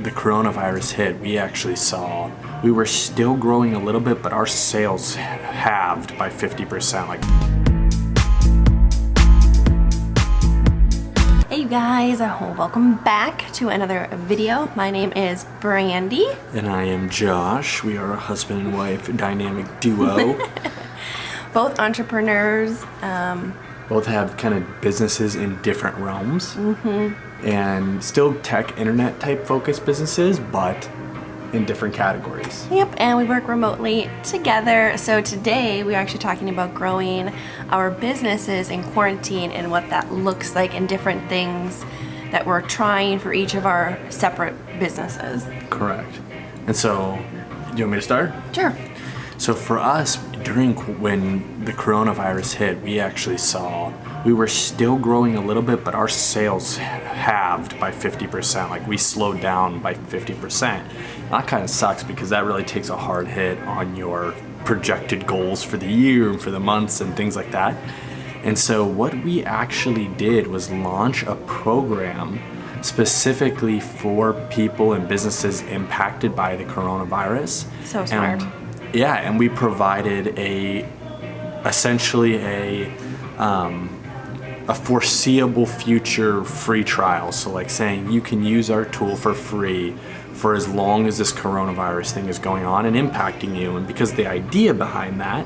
the coronavirus hit, we actually saw we were still growing a little bit, but our sales halved by 50%. Hey you guys, welcome back to another video. My name is Brandy. And I am Josh. We are a husband and wife dynamic duo. Both entrepreneurs. Both have kind of businesses in different realms. And still tech, internet type focused businesses, but in different categories. Yep, and we work remotely together. So today we're actually talking about growing our businesses in quarantine and what that looks like and different things that we're trying for each of our separate businesses. Correct. And so, do you want me to start? Sure. So for us, when the coronavirus hit, we actually saw we were still growing a little bit, but our sales halved by 50%. We slowed down by 50%. That kind of sucks because that really takes a hard hit on your projected goals for the year and for the months and things like that. And so what we actually did was launch a program specifically for people and businesses impacted by the coronavirus. So smart. And we provided essentially a foreseeable future free trial. So saying you can use our tool for free for as long as this coronavirus thing is going on and impacting you. And because the idea behind that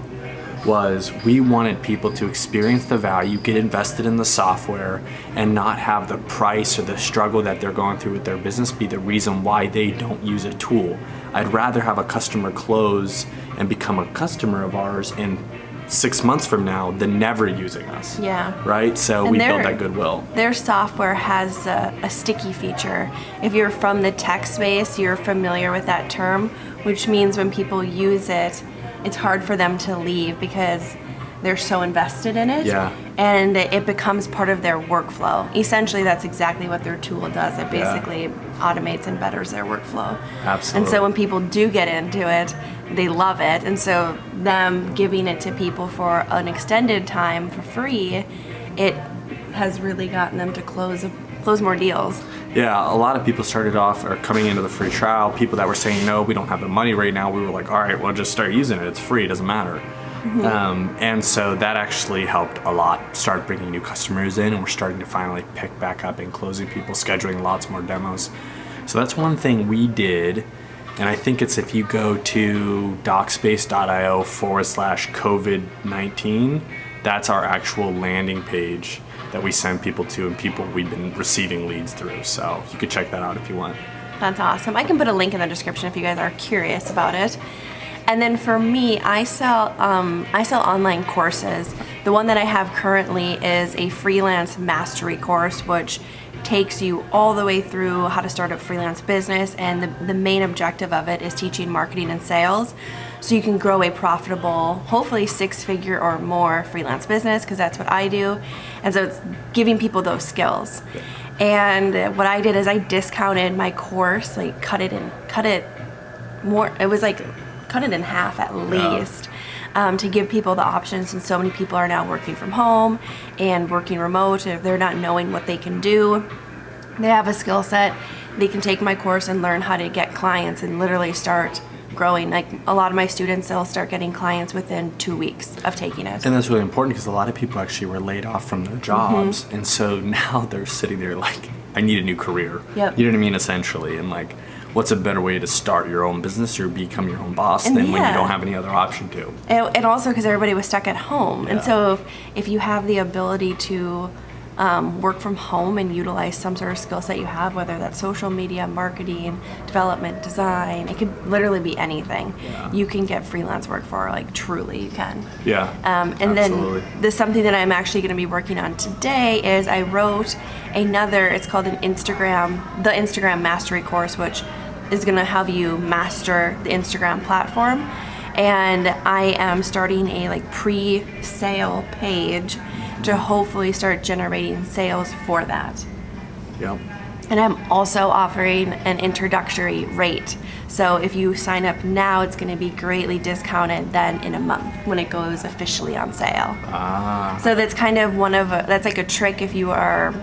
was we wanted people to experience the value, get invested in the software, and not have the price or the struggle that they're going through with their business be the reason why they don't use a tool. I'd rather have a customer close and become a customer of ours in 6 months from now than never using us. Yeah. Right? So we build that goodwill. Their software has a sticky feature. If you're from the tech space, you're familiar with that term, which means when people use it, it's hard for them to leave because they're so invested in it. Yeah. And it becomes part of their workflow. Essentially, that's exactly what their tool does. It basically automates and betters their workflow. Absolutely. And so when people do get into it, they love it. And so them giving it to people for an extended time for free, it has really gotten them to close more deals. Yeah, a lot of people started off or coming into the free trial. People that were saying, no, we don't have the money right now. We were like, all right, well, just start using it. It's free. It doesn't matter. And so that actually helped a lot. Start bringing new customers in, and we're starting to finally pick back up and closing people, scheduling lots more demos. So that's one thing we did. And I think it's if you go to docspace.io/COVID-19, that's our actual landing page that we send people to and people we've been receiving leads through. So you could check that out if you want. That's awesome. I can put a link in the description if you guys are curious about it. And then for me, I sell online courses. The one that I have currently is a freelance mastery course, which takes you all the way through how to start a freelance business, and the main objective of it is teaching marketing and sales so you can grow a profitable, hopefully 6-figure or more freelance business, because that's what I do. And so it's giving people those skills. And what I did is I discounted my course, cut it in half at least. To give people the options, and so many people are now working from home and working remote. If they're not knowing what they can do, they have a skill set, they can take my course and learn how to get clients and literally start growing. A lot of my students, they'll start getting clients within 2 weeks of taking it. And that's really important because a lot of people actually were laid off from their jobs, and so now they're sitting there I need a new career. Yep. You know what I mean? Essentially, and what's a better way to start your own business or become your own boss than when you don't have any other option to? And also because everybody was stuck at home. And so if you have the ability to work from home and utilize some sort of skill set you have, whether that's social media, marketing, development, design, it could literally be anything. Yeah. You can get freelance work for, truly you can. Yeah, and absolutely. then something that I'm actually going to be working on today is I wrote it's called the Instagram Mastery course, which is going to help you master the Instagram platform. And I am starting a pre-sale page to hopefully start generating sales for that. Yep. And I'm also offering an introductory rate. So if you sign up now, it's going to be greatly discounted then in a month when it goes officially on sale. So that's kind of that's a trick if you are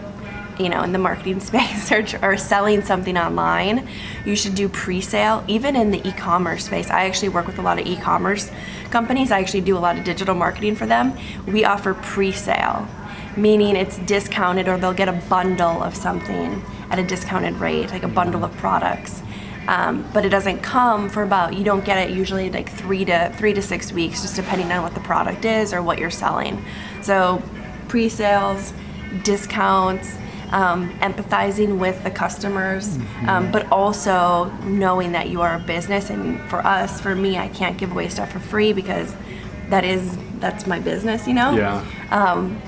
in the marketing space or selling something online, you should do pre-sale. Even in the e-commerce space, I actually work with a lot of e-commerce companies. I actually do a lot of digital marketing for them. We offer pre-sale, meaning it's discounted, or they'll get a bundle of something at a discounted rate, like a bundle of products. But it doesn't come for you don't get it usually like 3 to 6 weeks, just depending on what the product is or what you're selling. So pre-sales, discounts, empathizing with the customers, but also knowing that you are a business. And for me, I can't give away stuff for free because that's my business, Yeah.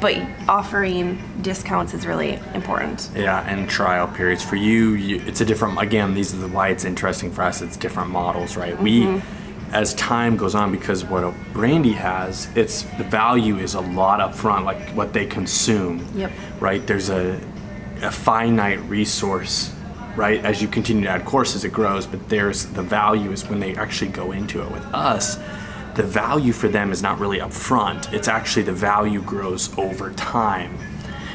But offering discounts is really important. Yeah, and trial periods for you, it's a different. Again, these are why it's interesting for us. It's different models, right? We, as time goes on, because what a Brandy has, the value is a lot up front, like what they consume. Yep. Right. There's a finite resource. Right. As you continue to add courses, it grows, but the value is when they actually go into it. With us, the value for them is not really up front. It's actually the value grows over time,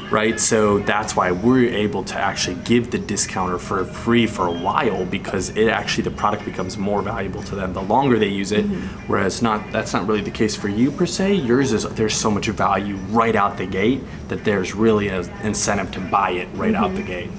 right? So that's why we're able to actually give the discounter for free for a while, because the product becomes more valuable to them the longer they use it. Whereas that's not really the case for you per se. Yours is, there's so much value right out the gate that there's really an incentive to buy it right out the gate.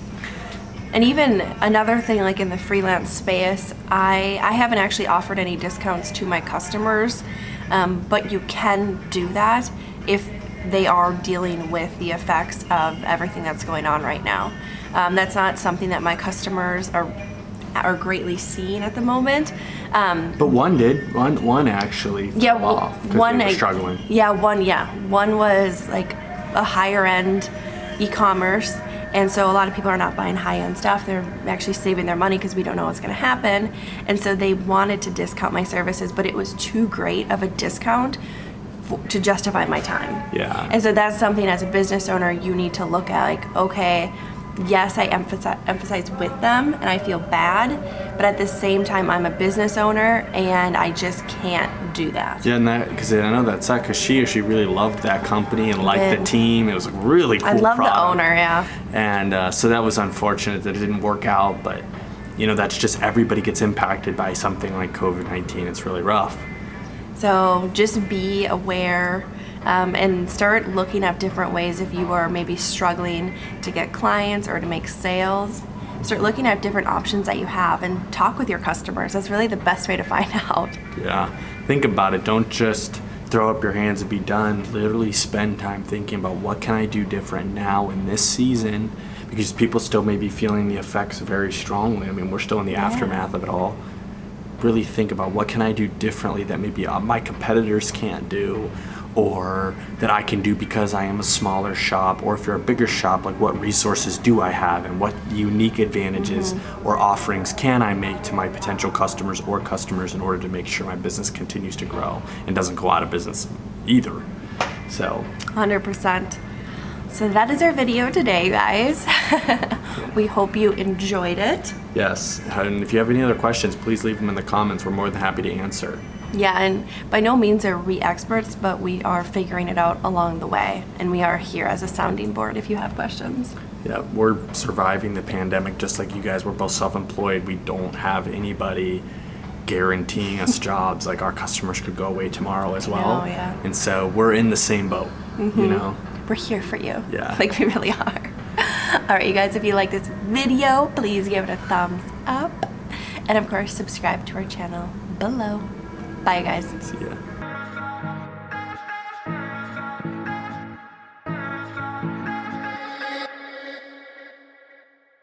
And even another thing, like in the freelance space, I haven't actually offered any discounts to my customers, but you can do that if they are dealing with the effects of everything that's going on right now. That's not something that my customers are greatly seeing at the moment. But one did. One actually fell off because they were struggling. One was like a higher end e-commerce. And so a lot of people are not buying high-end stuff. They're actually saving their money because we don't know what's going to happen. And so they wanted to discount my services, but it was too great of a discount to justify my time. Yeah. And so that's something as a business owner you need to look at, like, okay, yes, I emphasize with them and I feel bad, but at the same time I'm a business owner and I just can't do that. Yeah, and because I know that sucked, because she really loved that company and liked the team. It was a really cool product. I love the owner, yeah. And so that was unfortunate that it didn't work out, but that's just, everybody gets impacted by something like COVID-19. It's really rough. So just be aware. And start looking at different ways. If you are maybe struggling to get clients or to make sales, start looking at different options that you have and talk with your customers. That's really the best way to find out. Yeah, think about it. Don't just throw up your hands and be done. Literally spend time thinking about what can I do different now in this season, because people still may be feeling the effects very strongly. I mean, we're still in the aftermath of it all. Really think about what can I do differently that maybe my competitors can't do, or that I can do because I am a smaller shop. Or if you're a bigger shop, like what resources do I have and what unique advantages or offerings can I make to my potential customers in order to make sure my business continues to grow and doesn't go out of business either. So 100%. So that is our video today, guys. We hope you enjoyed it. Yes, and if you have any other questions, please leave them in the comments. We're more than happy to answer. Yeah, and by no means are we experts, but we are figuring it out along the way. And we are here as a sounding board if you have questions. Yeah, we're surviving the pandemic just like you guys. We're both self-employed. We don't have anybody guaranteeing us jobs. Like, our customers could go away tomorrow as well. Oh, yeah. And so we're in the same boat, We're here for you. Yeah. Like, we really are. All right, you guys, if you like this video, please give it a thumbs up. And of course, subscribe to our channel below. Bye, guys. See ya.